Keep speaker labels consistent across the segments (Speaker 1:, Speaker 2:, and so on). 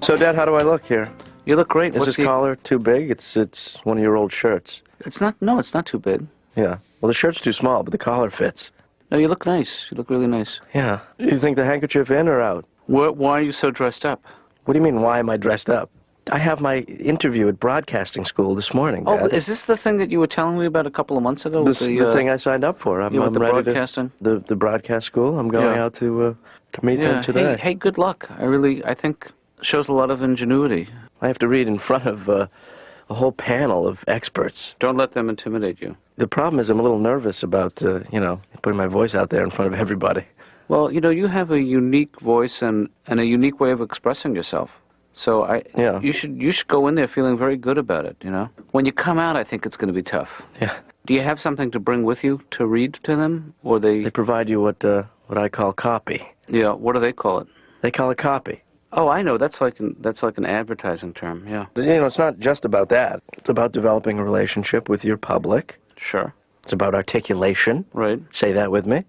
Speaker 1: So, Dad, how do I look here?
Speaker 2: You look great.
Speaker 1: Is this collar too big? It's one of your old shirts.
Speaker 2: It's not. No, it's not too big.
Speaker 1: Yeah. Well, the shirt's too small, but the collar fits.
Speaker 2: No, you look nice. You look really nice.
Speaker 1: Yeah. You think the handkerchief in or out?
Speaker 2: Why are you so dressed up?
Speaker 1: What do you mean, why am I dressed up? I have my interview at broadcasting school this morning, Dad.
Speaker 2: Oh, is this the thing that you were telling me about a couple of months ago?
Speaker 1: This is the thing I signed up for. I'm
Speaker 2: the
Speaker 1: ready
Speaker 2: broadcasting?
Speaker 1: The broadcast school. I'm going out to meet them today.
Speaker 2: Hey, good luck. I think shows a lot of ingenuity.
Speaker 1: I have to read in front of a whole panel of experts.
Speaker 2: Don't let them intimidate you.
Speaker 1: The problem is I'm a little nervous about, putting my voice out there in front of everybody.
Speaker 2: Well, you have a unique voice and a unique way of expressing yourself. So you should go in there feeling very good about it, When you come out, I think it's going to be tough.
Speaker 1: Yeah.
Speaker 2: Do you have something to bring with you to read to them, or
Speaker 1: They provide you what I call copy.
Speaker 2: Yeah, what do they call it?
Speaker 1: They call it copy.
Speaker 2: Oh, I know. That's like an advertising term, yeah.
Speaker 1: It's not just about that. It's about developing a relationship with your public.
Speaker 2: Sure.
Speaker 1: It's about articulation.
Speaker 2: Right.
Speaker 1: Say that with me.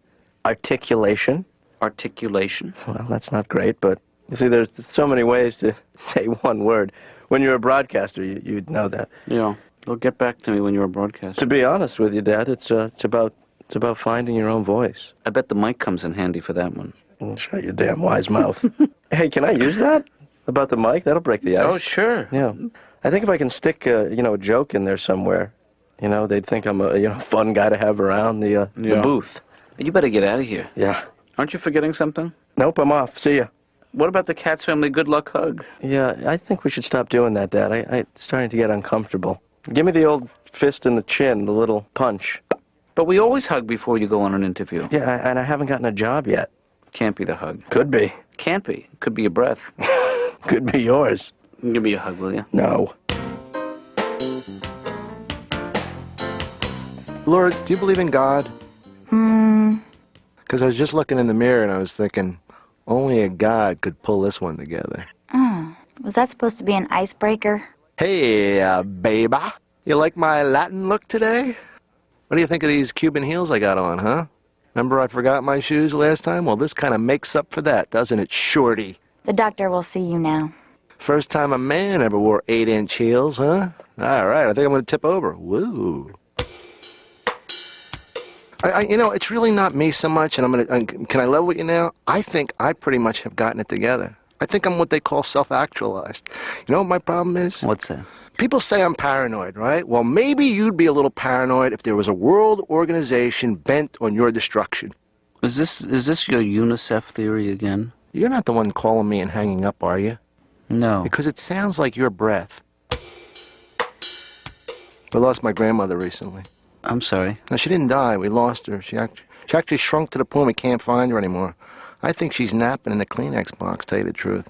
Speaker 1: Articulation.
Speaker 2: Articulation.
Speaker 1: Well, that's not great, but you see, there's so many ways to say one word. When you're a broadcaster, you'd know that.
Speaker 2: Yeah. Well, get back to me when you're a broadcaster.
Speaker 1: To be honest with you, Dad, it's about finding your own voice.
Speaker 2: I bet the mic comes in handy for that one.
Speaker 1: Shut your damn wise mouth. Hey, can I use that? About the mic? That'll break the ice.
Speaker 2: Oh, sure.
Speaker 1: Yeah. I think if I can stick, a joke in there somewhere, they'd think I'm a, fun guy to have around the booth.
Speaker 2: You better get out of here.
Speaker 1: Yeah.
Speaker 2: Aren't you forgetting something?
Speaker 1: Nope, I'm off. See ya.
Speaker 2: What about the Katz family good luck hug?
Speaker 1: Yeah, I think we should stop doing that, Dad. I'm starting to get uncomfortable. Give me the old fist in the chin, the little punch.
Speaker 2: But we always hug before you go on an interview.
Speaker 1: Yeah, and I haven't gotten a job yet.
Speaker 2: Can't be the hug.
Speaker 1: Could be.
Speaker 2: Can't be. Could be your breath.
Speaker 1: Could be yours.
Speaker 2: Give me a hug, will you?
Speaker 1: No.
Speaker 3: Lord, do you believe in God? Because I was just looking in the mirror and I was thinking, only a God could pull this one together.
Speaker 4: Was that supposed to be an icebreaker?
Speaker 3: Hey, baby. You like my Latin look today? What do you think of these Cuban heels I got on, huh? Remember I forgot my shoes last time? Well, this kind of makes up for that, doesn't it, shorty?
Speaker 4: The doctor will see you now.
Speaker 3: First time a man ever wore 8-inch heels, huh? All right, I think I'm going to tip over. Woo. It's really not me so much, and can I level with you now? I think I pretty much have gotten it together. I think I'm what they call self-actualized. You know what my problem is?
Speaker 2: What's that?
Speaker 3: People say I'm paranoid, right? Well, maybe you'd be a little paranoid if there was a world organization bent on your destruction.
Speaker 2: Is this your UNICEF theory again?
Speaker 3: You're not the one calling me and hanging up, are you?
Speaker 2: No.
Speaker 3: Because it sounds like your breath. We lost my grandmother recently.
Speaker 2: I'm sorry.
Speaker 3: No, she didn't die. We lost her. She actually shrunk to the point we can't find her anymore. I think she's napping in the Kleenex box, to tell you the truth.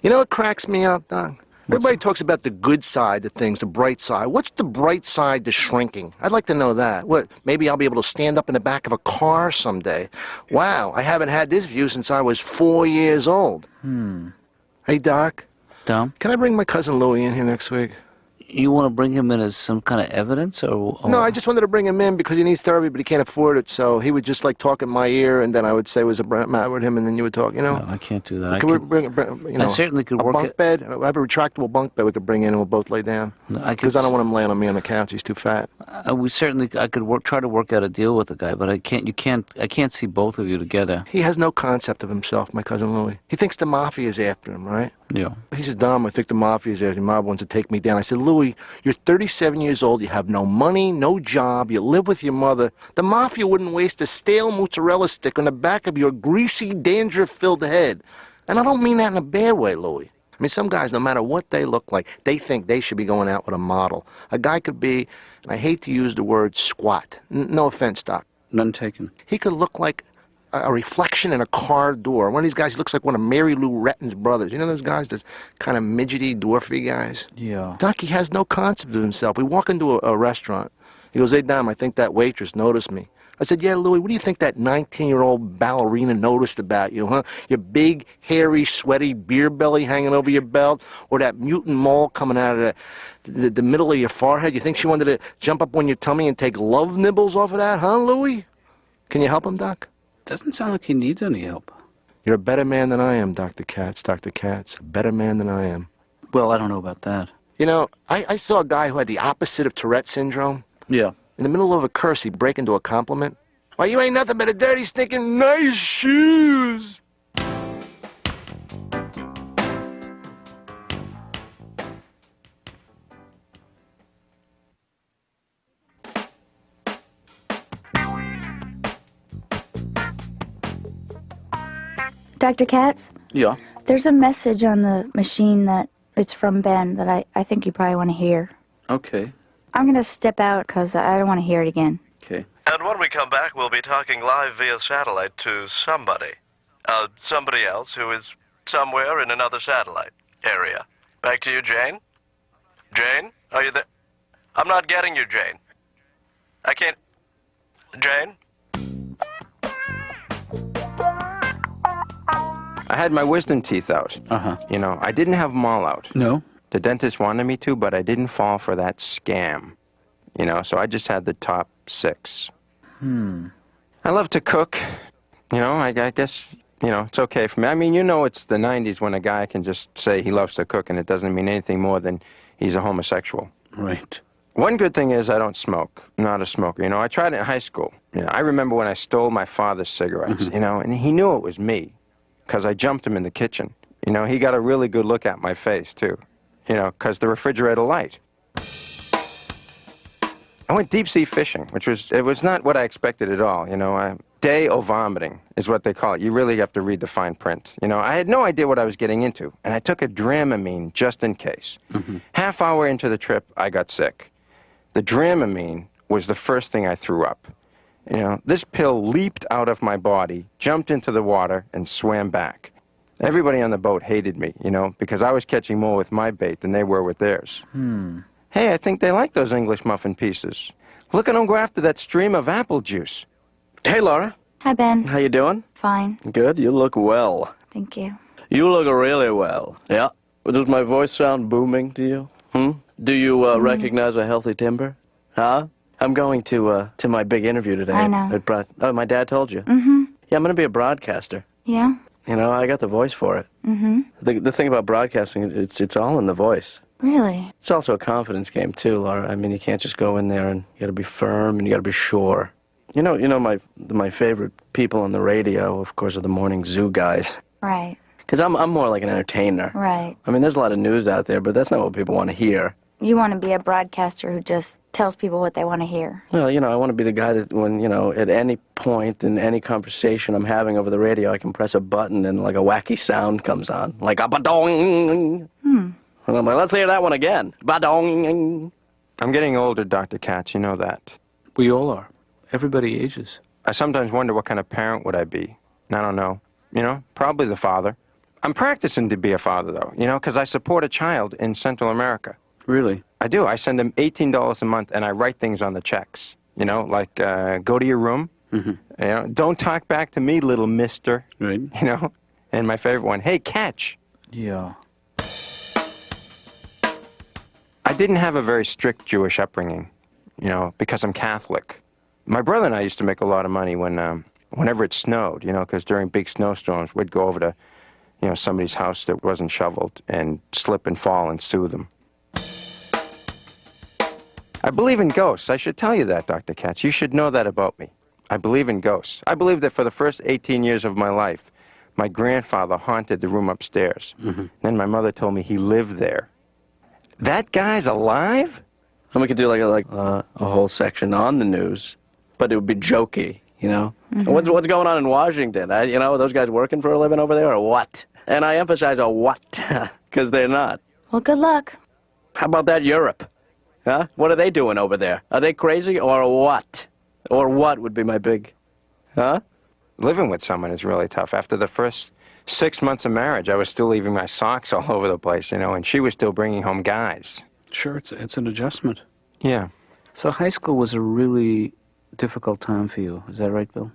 Speaker 3: You know what cracks me up, Doc? Everybody talks about the good side of things, the bright side. What's the bright side to shrinking? I'd like to know that. What? Maybe I'll be able to stand up in the back of a car someday. Wow, I haven't had this view since I was 4 years old. Hey, Doc.
Speaker 2: Tom?
Speaker 3: Can I bring my cousin Louie in here next week?
Speaker 2: You want to bring him in as some kind of evidence, or?
Speaker 3: No, I just wanted to bring him in because he needs therapy, but he can't afford it, so he would just, talk in my ear, and then I would say was a matter with him, and then you would talk,
Speaker 2: No, I can't do that.
Speaker 3: I
Speaker 2: certainly could work
Speaker 3: a bunk bed. I have a retractable bunk bed we could bring in, and we'll both lay down. Because I don't want him laying on me on the couch. He's too fat.
Speaker 2: I could try to work out a deal with the guy, but I can't see both of you together.
Speaker 3: He has no concept of himself, my cousin Louie. He thinks the mafia is after him, right?
Speaker 2: Yeah.
Speaker 3: He says, Dom, I think the mafia is after him. Mob wants to take me down. I said, Louie, you're 37 years old. You have no money, no job. You live with your mother. The mafia wouldn't waste a stale mozzarella stick on the back of your greasy, dandruff-filled head. And I don't mean that in a bad way, Louie. I mean, some guys, no matter what they look like, they think they should be going out with a model. A guy could be, and I hate to use the word squat. No offense, Doc.
Speaker 2: None taken.
Speaker 3: He could look like a reflection in a car door. One of these guys looks like one of Mary Lou Retton's brothers. You know those guys, those kind of midgety, dwarfy guys?
Speaker 2: Yeah.
Speaker 3: Doc, he has no concept of himself. We walk into a restaurant. He goes, hey, Dom, I think that waitress noticed me. I said, yeah, Louie, what do you think that 19-year-old ballerina noticed about you, huh? Your big, hairy, sweaty beer belly hanging over your belt, or that mutant mole coming out of the middle of your forehead? You think she wanted to jump up on your tummy and take love nibbles off of that, huh, Louie? Can you help him, Doc?
Speaker 2: Doesn't sound like he needs any help.
Speaker 3: You're a better man than I am, Dr. Katz, Dr. Katz. A better man than I am.
Speaker 2: Well, I don't know about that.
Speaker 3: You know, I saw a guy who had the opposite of Tourette syndrome.
Speaker 2: Yeah.
Speaker 3: In the middle of a curse, he'd break into a compliment. Why, you ain't nothing but a dirty, stinking nice shoes.
Speaker 4: Dr. Katz?
Speaker 2: Yeah.
Speaker 4: There's a message on the machine that it's from Ben that I think you probably want to hear.
Speaker 2: Okay.
Speaker 4: I'm going to step out because I don't want to hear it again.
Speaker 2: Okay.
Speaker 1: And when we come back, we'll be talking live via satellite to somebody. Somebody else who is somewhere in another satellite area. Back to you, Jane. Jane, are you there? I'm not getting you, Jane. I can't... Jane?
Speaker 5: I had my wisdom teeth out.
Speaker 2: Uh-huh.
Speaker 5: You know, I didn't have them all out.
Speaker 2: No?
Speaker 5: The dentist wanted me to, but I didn't fall for that scam. You know, so I just had the top 6. I love to cook. You know, I guess, you know, it's okay for me. I mean, you know, it's the 90s when a guy can just say he loves to cook and it doesn't mean anything more than he's a homosexual.
Speaker 2: Right.
Speaker 5: One good thing is I don't smoke. I'm not a smoker. You know, I tried it in high school. You know, I remember when I stole my father's cigarettes, you know, and he knew it was me because I jumped him in the kitchen. You know, he got a really good look at my face, too, you know, because the refrigerator light. I went deep-sea fishing, it was not what I expected at all, you know. Day o' vomiting is what they call it. You really have to read the fine print. You know, I had no idea what I was getting into, and I took a Dramamine just in case. Half hour into the trip, I got sick. The Dramamine was the first thing I threw up. You know, this pill leaped out of my body, jumped into the water, and swam back. Everybody on the boat hated me, you know, because I was catching more with my bait than they were with theirs. Hey, I think they like those English muffin pieces. Look at them go after that stream of apple juice.
Speaker 1: Hey, Laura.
Speaker 4: Hi, Ben.
Speaker 1: How you doing?
Speaker 4: Fine.
Speaker 1: Good. You look well.
Speaker 4: Thank you.
Speaker 1: You look really well. Yeah. Does my voice sound booming to you? Do you recognize a healthy timbre? Huh? I'm going to my big interview today.
Speaker 4: I know.
Speaker 1: Oh, my dad told you? Yeah, I'm going to be a broadcaster.
Speaker 4: Yeah?
Speaker 1: You know, I got the voice for it. The thing about broadcasting, it's all in the voice.
Speaker 4: Really?
Speaker 1: It's also a confidence game, too, Laura. I mean, you can't just go in there and you got to be firm and you got to be sure. You know, my favorite people on the radio, of course, are the morning zoo guys.
Speaker 4: Right.
Speaker 1: Because I'm more like an entertainer.
Speaker 4: Right.
Speaker 1: I mean, there's a lot of news out there, but that's not what people want to hear.
Speaker 4: You want to be a broadcaster who just tells people what they want to hear.
Speaker 1: Well, you know, I want to be the guy that when, you know, at any point in any conversation I'm having over the radio, I can press a button and like a wacky sound comes on. Like a ba-dong. And I'm like, let's hear that one again. Ba-dong.
Speaker 5: I'm getting older, Dr. Katz, you know that.
Speaker 2: We all are. Everybody ages.
Speaker 5: I sometimes wonder what kind of parent would I be. I don't know. You know, probably the father. I'm practicing to be a father, though, you know, because I support a child in Central America.
Speaker 2: Really?
Speaker 5: I do. I send them $18 a month, and I write things on the checks. You know, like, go to your room. You know, don't talk back to me, little mister.
Speaker 2: Right.
Speaker 5: You know? And my favorite one, hey, catch.
Speaker 2: Yeah.
Speaker 5: I didn't have a very strict Jewish upbringing, you know, because I'm Catholic. My brother and I used to make a lot of money whenever it snowed, you know, because during big snowstorms, we'd go over to, you know, somebody's house that wasn't shoveled and slip and fall and sue them. I believe in ghosts. I should tell you that, Dr. Katz. You should know that about me. I believe in ghosts. I believe that for the first 18 years of my life, my grandfather haunted the room upstairs. Then my mother told me he lived there. That guy's alive?
Speaker 1: And we could do like a whole section on the news, but it would be jokey, you know? What's going on in Washington? You know, are those guys working for a living over there or what? And I emphasize a what, because they're not.
Speaker 4: Well, good luck.
Speaker 1: How about that Europe? Huh? What are they doing over there? Are they crazy or what? Or what would be my big... Huh?
Speaker 5: Living with someone is really tough. After the first 6 months of marriage, I was still leaving my socks all over the place, you know, and she was still bringing home guys.
Speaker 2: Sure, it's an adjustment.
Speaker 5: Yeah.
Speaker 2: So high school was a really difficult time for you. Is that right, Bill?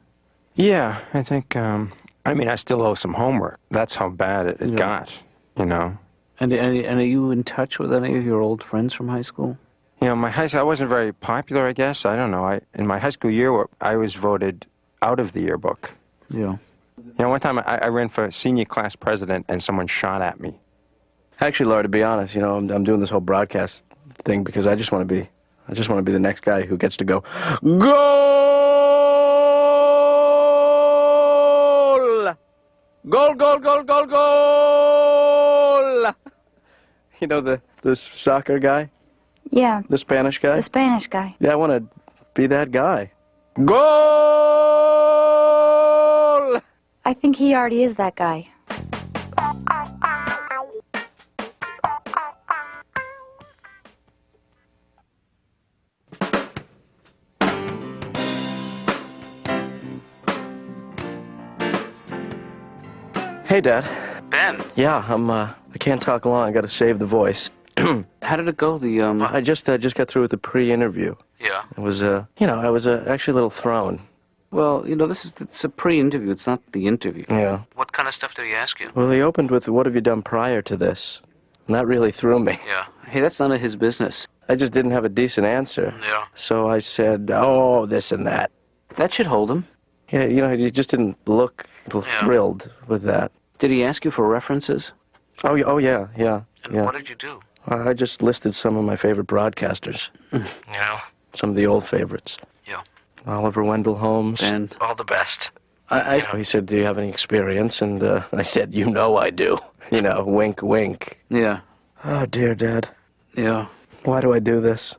Speaker 5: Yeah, I think, I mean, I still owe some homework. That's how bad it got, you know.
Speaker 2: And are you in touch with any of your old friends from high school?
Speaker 5: You know, my high school, I wasn't very popular, I guess. I don't know. In my high school year, I was voted out of the yearbook.
Speaker 2: Yeah.
Speaker 5: You know, one time I ran for senior class president and someone shot at me.
Speaker 6: Actually, Laura, to be honest, you know, I'm doing this whole broadcast thing because I just want to be the next guy who gets to go, goal! Goal, goal, goal, goal, goal! You know, the soccer guy?
Speaker 4: Yeah,
Speaker 6: The Spanish guy?
Speaker 4: the Spanish guy.
Speaker 6: Yeah, I want to be that guy. Goal!
Speaker 4: I think he already is that guy.
Speaker 6: Hey, Dad.
Speaker 2: Ben,
Speaker 6: Yeah, I can't talk long. I got to save the voice.
Speaker 2: how did it go?
Speaker 6: I just got through with the pre-interview.
Speaker 2: Yeah.
Speaker 6: It was, you know, I was actually a little thrown.
Speaker 2: Well, you know, it's a pre-interview. It's not the interview.
Speaker 6: Yeah.
Speaker 2: What kind of stuff did he ask you?
Speaker 6: Well, he opened with, "What have you done prior to this?" And that really threw me.
Speaker 2: Yeah. Hey, that's none of his business.
Speaker 6: I just didn't have a decent answer.
Speaker 2: Yeah.
Speaker 6: So I said, "Oh, this and that."
Speaker 2: That should hold him.
Speaker 6: Yeah, you know, he just didn't look thrilled with that.
Speaker 2: Did he ask you for references?
Speaker 6: Oh, yeah.
Speaker 2: And
Speaker 6: Yeah.
Speaker 2: what did you do?
Speaker 6: I just listed some of my favorite broadcasters.
Speaker 1: Yeah.
Speaker 6: Some of the old favorites.
Speaker 1: Yeah.
Speaker 6: Oliver Wendell Holmes.
Speaker 2: And
Speaker 1: All the best.
Speaker 6: You know, he said, "Do you have any experience?" And I said, "You know I do." You know, wink, wink.
Speaker 2: yeah,
Speaker 6: Oh, dear Dad.
Speaker 2: yeah.
Speaker 6: Why do I do this?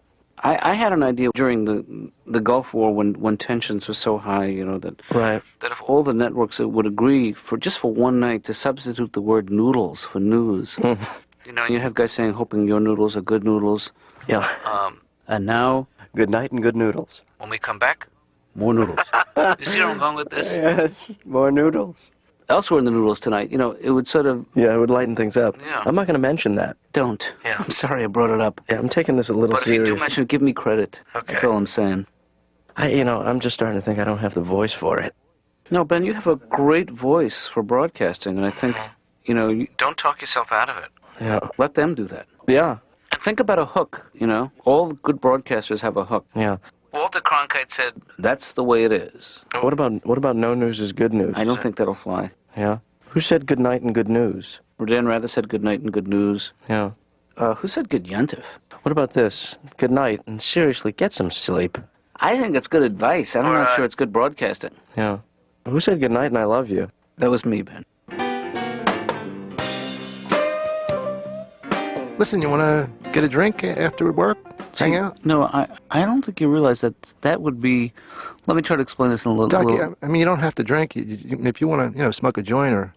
Speaker 2: I had an idea during the Gulf War when tensions were so high, you know, that
Speaker 6: Right.
Speaker 2: if all the networks would agree for just for one night to substitute the word noodles for news. You know, and you have guys saying, hoping your noodles are good noodles.
Speaker 6: Yeah.
Speaker 2: And now,
Speaker 6: Good night and good noodles.
Speaker 2: when we come back, more noodles. You see where I'm going with this?
Speaker 6: Yes, more noodles.
Speaker 2: Elsewhere in the noodles tonight, you know, it would sort of,
Speaker 6: Yeah, it would lighten things up.
Speaker 2: Yeah.
Speaker 6: I'm not going to mention that.
Speaker 2: don't.
Speaker 1: Yeah.
Speaker 2: I'm sorry I brought it up.
Speaker 6: Yeah, I'm taking this a little
Speaker 2: But if you
Speaker 6: serious.
Speaker 2: do mention it, give me credit.
Speaker 1: Okay.
Speaker 2: That's all I'm saying.
Speaker 6: You know, I'm just starting to think I don't have the voice for it.
Speaker 2: No, Ben, you have a great voice for broadcasting, and I think, you know, you don't talk yourself out of it.
Speaker 6: Yeah.
Speaker 2: Let them do that.
Speaker 6: Yeah.
Speaker 2: And think about a hook, you know. All good broadcasters have a hook.
Speaker 6: Yeah.
Speaker 2: Walter Cronkite said, that's the way it is.
Speaker 6: What about no news is good news?
Speaker 2: I don't think that'll fly.
Speaker 6: Yeah. Who said good night and good news?
Speaker 2: Dan Rather said good night and good news.
Speaker 6: Yeah.
Speaker 2: Who said good yuntif?
Speaker 6: What about this? Good night and seriously, get some sleep.
Speaker 2: I think it's good advice. I'm not
Speaker 1: Alright.
Speaker 2: sure it's good broadcasting.
Speaker 6: Yeah. Who said good night and I love you?
Speaker 2: That was me, Ben.
Speaker 3: Listen, you want to get a drink after work? Hang
Speaker 2: See,
Speaker 3: out?
Speaker 2: No, I don't think you realize that would be... Let me try to explain this in a little...
Speaker 3: Doc,
Speaker 2: little...
Speaker 3: I mean, you don't have to drink. If you want to, you know, smoke a joint or...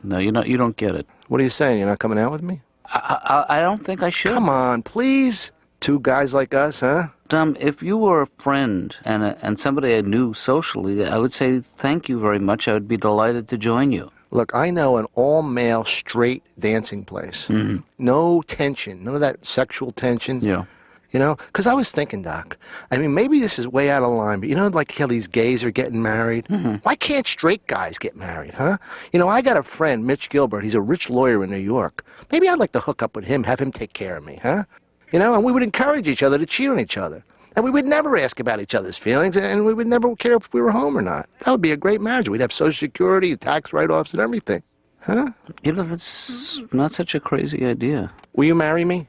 Speaker 2: No, you don't get it.
Speaker 3: What are you saying? You're not coming out with me?
Speaker 2: I don't think I should.
Speaker 3: Come on, please. Two guys like us, huh?
Speaker 2: Tom, if you were a friend and somebody I knew socially, I would say thank you very much. I would be delighted to join you.
Speaker 3: Look, I know an all-male, straight dancing place.
Speaker 2: Mm-hmm.
Speaker 3: No tension. None of that sexual tension.
Speaker 2: Yeah.
Speaker 3: You know? Because I was thinking, Doc, I mean, maybe this is way out of line, but you know, like how these gays are getting married?
Speaker 2: Mm-hmm.
Speaker 3: Why can't straight guys get married, huh? You know, I got a friend, Mitch Gilbert. He's a rich lawyer in New York. Maybe I'd like to hook up with him, have him take care of me, huh? You know, and we would encourage each other to cheat on each other. And we would never ask about each other's feelings, and we would never care if we were home or not. That would be a great marriage. We'd have Social Security, tax write-offs, and everything. Huh?
Speaker 2: You know, that's not such a crazy idea.
Speaker 3: Will you marry me?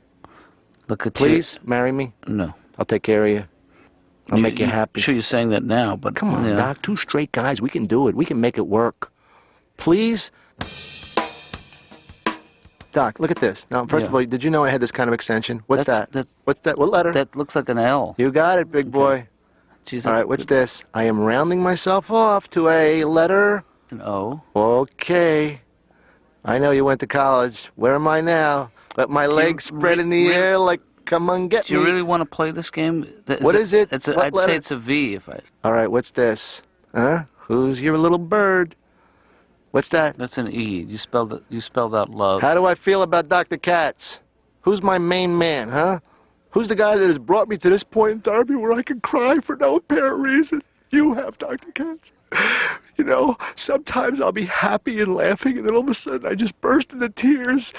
Speaker 2: Look at
Speaker 3: Please, marry me.
Speaker 2: you. No.
Speaker 3: I'll take care of you. I'll make you happy.
Speaker 2: Sure, you're saying that now, but
Speaker 3: Come on,
Speaker 2: yeah.
Speaker 3: Doc. Two straight guys. We can do it. We can make it work. Please? Doc, look at this. Now, first
Speaker 2: Yeah.
Speaker 3: of all, did you know I had this kind of extension? What's that? What's that? What letter?
Speaker 2: That looks like an L.
Speaker 3: You got it, big boy.
Speaker 2: Jeez,
Speaker 3: All
Speaker 2: that's
Speaker 3: right, what's this? I am rounding myself off to a letter.
Speaker 2: an O.
Speaker 3: Okay. I know you went to college. Where am I now? Let my legs spread in the air like, come on, get
Speaker 2: Do you
Speaker 3: me.
Speaker 2: really want to play this game?
Speaker 3: What is it?
Speaker 2: It's
Speaker 3: What
Speaker 2: I'd
Speaker 3: letter?
Speaker 2: say it's a V if I...
Speaker 3: All right, what's this? Huh? Who's your little bird? What's that?
Speaker 2: That's an E. You spelled out love.
Speaker 3: How do I feel about Dr. Katz? Who's my main man, huh? Who's the guy that has brought me to this point in therapy where I can cry for no apparent reason? You have, Dr. Katz. You know, sometimes I'll be happy and laughing, and then all of a sudden I just burst into tears,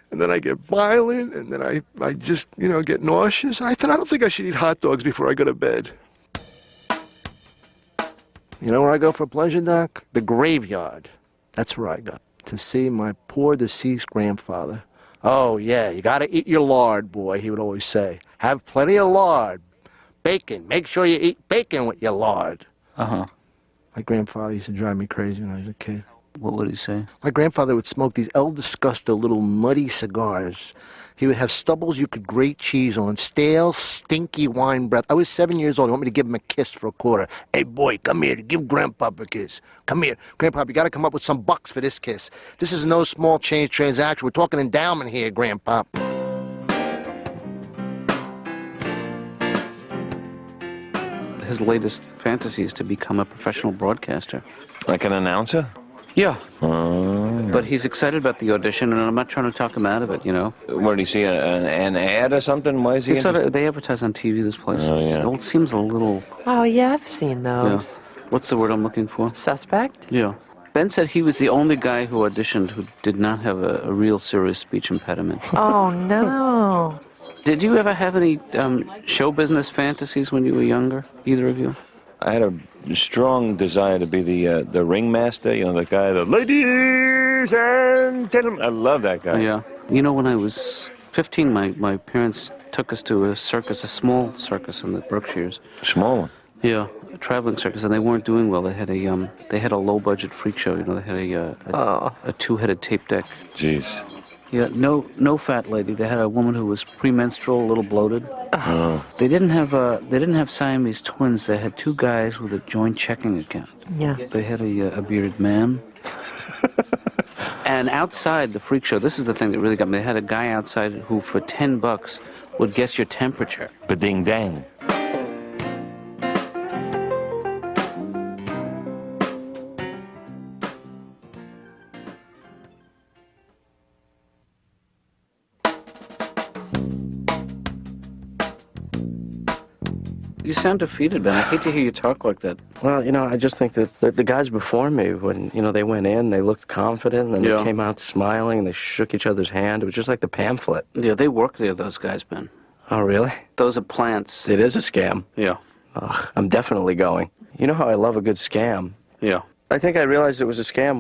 Speaker 3: and then I get violent, and then I just, you know, get nauseous. I thought, I don't think I should eat hot dogs before I go to bed. You know where I go for pleasure, Doc? The graveyard. That's where I got to see my poor deceased grandfather. Oh, yeah, you got to eat your lard, boy, he would always say. Have plenty of lard. Bacon. Make sure you eat bacon with your lard.
Speaker 2: Uh-huh.
Speaker 3: My grandfather used to drive me crazy when I was a kid.
Speaker 2: What would he say?
Speaker 3: My grandfather would smoke these El Disgusto little muddy cigars. He would have stubbles you could grate cheese on, stale, stinky wine breath. I was 7 years old. He wanted me to give him a kiss for a quarter. Hey, boy, come here. Give Grandpa a kiss. Come here. Grandpa, you got to come up with some bucks for this kiss. This is no small change transaction. We're talking endowment here, Grandpa.
Speaker 2: His latest fantasy is to become a professional broadcaster.
Speaker 7: Like an announcer?
Speaker 2: Yeah. But he's excited about the audition, and I'm not trying to talk him out of it, you know.
Speaker 7: Where did he see an ad or something? Why is he?
Speaker 2: They advertise on TV, this place.
Speaker 7: Oh, yeah.
Speaker 2: It seems a little...
Speaker 8: Oh, yeah, I've seen those.
Speaker 2: Yeah. What's the word I'm looking for?
Speaker 8: Suspect?
Speaker 2: Yeah. Ben said he was the only guy who auditioned who did not have a real serious speech impediment.
Speaker 8: Oh, no.
Speaker 2: Did you ever have any show business fantasies when you were younger, either of you?
Speaker 7: I had a strong desire to be the ringmaster, you know, the guy, the ladies and gentlemen. I love that guy.
Speaker 2: Yeah. You know, when I was 15, my parents took us to a circus, a small circus in the Berkshires.
Speaker 7: Small one.
Speaker 2: Yeah, a traveling circus, and they weren't doing well. They had a low-budget freak show. You know, they had a two-headed tape deck.
Speaker 7: Jeez.
Speaker 2: Yeah, no fat lady. They had a woman who was premenstrual, a little bloated.
Speaker 7: Oh.
Speaker 2: They didn't have Siamese twins. They had two guys with a joint checking account.
Speaker 8: Yeah.
Speaker 2: They had a bearded man. And outside the freak show, this is the thing that really got me. They had a guy outside who, for $10, would guess your temperature.
Speaker 7: Ba-ding dang.
Speaker 2: You sound defeated, Ben. I hate to hear you talk like that.
Speaker 6: Well, you know, I just think that the guys before me, when, you know, they went in, they looked confident, and then they came out smiling, and they shook each other's hand. It was just like the pamphlet.
Speaker 2: Yeah, they work there, those guys, Ben.
Speaker 6: Oh, really?
Speaker 2: Those are plants.
Speaker 6: It is a scam.
Speaker 2: Yeah.
Speaker 6: Ugh, I'm definitely going. You know how I love a good scam.
Speaker 2: Yeah.
Speaker 6: I think I realized it was a scam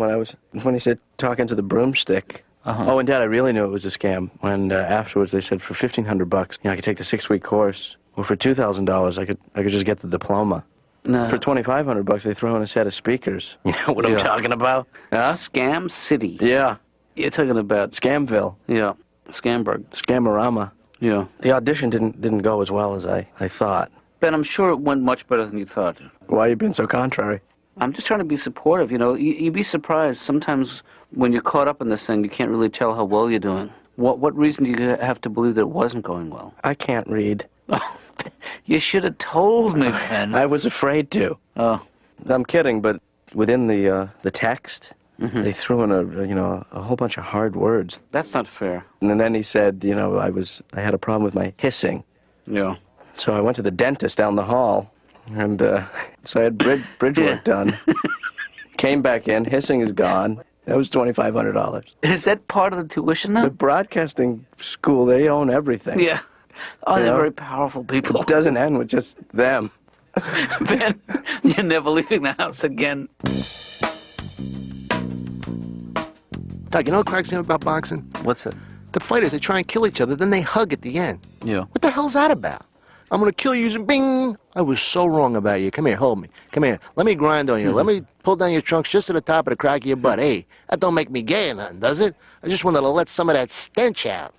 Speaker 6: when he said talking to the broomstick.
Speaker 2: Uh-huh.
Speaker 6: Oh, and Dad, I really knew it was a scam when afterwards they said for $1,500, you know, I could take the 6-week course. Or for $2,000, I could just get the diploma.
Speaker 2: No.
Speaker 6: For $2,500, they throw in a set of speakers. You know what I'm talking about? Huh?
Speaker 2: Scam City.
Speaker 6: Yeah.
Speaker 2: You're talking about
Speaker 6: Scamville.
Speaker 2: Yeah. Scamberg.
Speaker 6: Scamorama.
Speaker 2: Yeah.
Speaker 6: The audition didn't go as well as I thought.
Speaker 2: Ben, I'm sure it went much better than you thought.
Speaker 6: Why are you being so contrary?
Speaker 2: I'm just trying to be supportive. You know, you'd be surprised. Sometimes when you're caught up in this thing, you can't really tell how well you're doing. What reason do you have to believe that it wasn't going well?
Speaker 6: I can't read.
Speaker 2: Oh, you should have told me, Ben.
Speaker 6: I was afraid to.
Speaker 2: Oh.
Speaker 6: I'm kidding, but within the text, they threw in a whole bunch of hard words.
Speaker 2: That's not fair.
Speaker 6: And then he said, you know, I had a problem with my hissing.
Speaker 2: Yeah.
Speaker 6: So I went to the dentist down the hall, and so I had bridge work done. Came back in, hissing is gone. That was $2,500.
Speaker 2: Is that part of the tuition, though?
Speaker 6: The broadcasting school, they own everything.
Speaker 2: Yeah. Oh, they're
Speaker 6: know?
Speaker 2: very powerful people.
Speaker 6: It doesn't end with just them.
Speaker 2: Ben, you're never leaving the house again.
Speaker 3: Doug, you know what cracks me up about boxing?
Speaker 2: What's it?
Speaker 3: The fighters, they try and kill each other, then they hug at the end.
Speaker 2: Yeah.
Speaker 3: What the hell's that about? I'm going to kill you using bing. I was so wrong about you. Come here, hold me. Come here. Let me grind on you. Let me pull down your trunks just to the top of the crack of your butt. Hey, that don't make me gay or nothing, does it? I just wanted to let some of that stench out.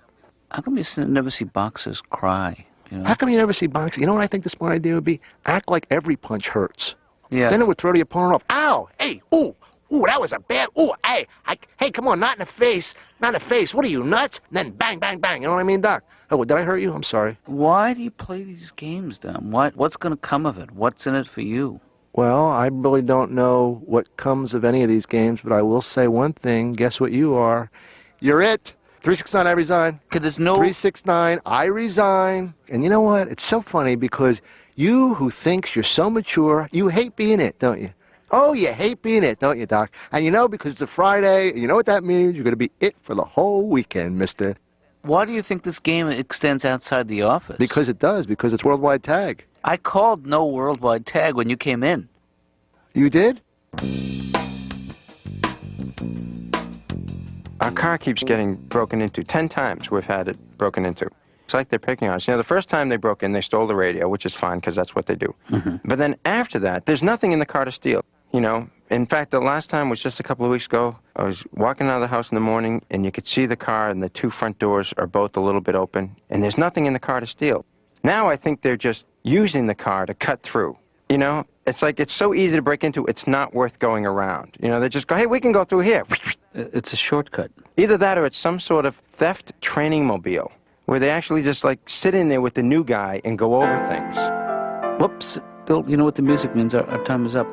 Speaker 2: How come you never see boxers cry? You know?
Speaker 3: How come you never see boxing? You know what I think the smart idea would be? Act like every punch hurts.
Speaker 2: Yeah.
Speaker 3: Then it would throw the opponent off. Ow! Hey! Ooh! Ooh, that was a bad... Ooh, hey! Hey, come on, not in the face. Not in the face. What are you, nuts? And then bang, bang, bang. You know what I mean, Doc? Oh, did I hurt you? I'm sorry.
Speaker 2: Why do you play these games, Dom? What's going to come of it? What's in it for you?
Speaker 3: Well, I really don't know what comes of any of these games, but I will say one thing. Guess what you are? You're it. 369, I resign.
Speaker 2: There's no...
Speaker 3: 369, I resign. And you know what? It's so funny because you who thinks you're so mature, you hate being it, don't you? Oh, you hate being it, don't you, Doc? And you know, because it's a Friday, you know what that means? You're going to be it for the whole weekend, mister.
Speaker 2: Why do you think this game extends outside the office?
Speaker 3: Because it does, because it's worldwide tag.
Speaker 2: I called no worldwide tag when you came in.
Speaker 3: You did?
Speaker 5: Our car keeps getting broken into. 10 times we've had it broken into. It's like they're picking on us. You know, the first time they broke in, they stole the radio, which is fine because that's what they do. But then after that, there's nothing in the car to steal. You know, in fact, the last time was just a couple of weeks ago. I was walking out of the house in the morning, and you could see the car, and the two front doors are both a little bit open, and there's nothing in the car to steal. Now I think they're just using the car to cut through. You know, it's like it's so easy to break into, it's not worth going around. You know, they just go, hey, we can go through here.
Speaker 2: It's a shortcut.
Speaker 5: Either that or it's some sort of theft training mobile, where they actually just, like, sit in there with the new guy and go over things.
Speaker 2: Whoops. Bill, you know what the music means. Our time is up.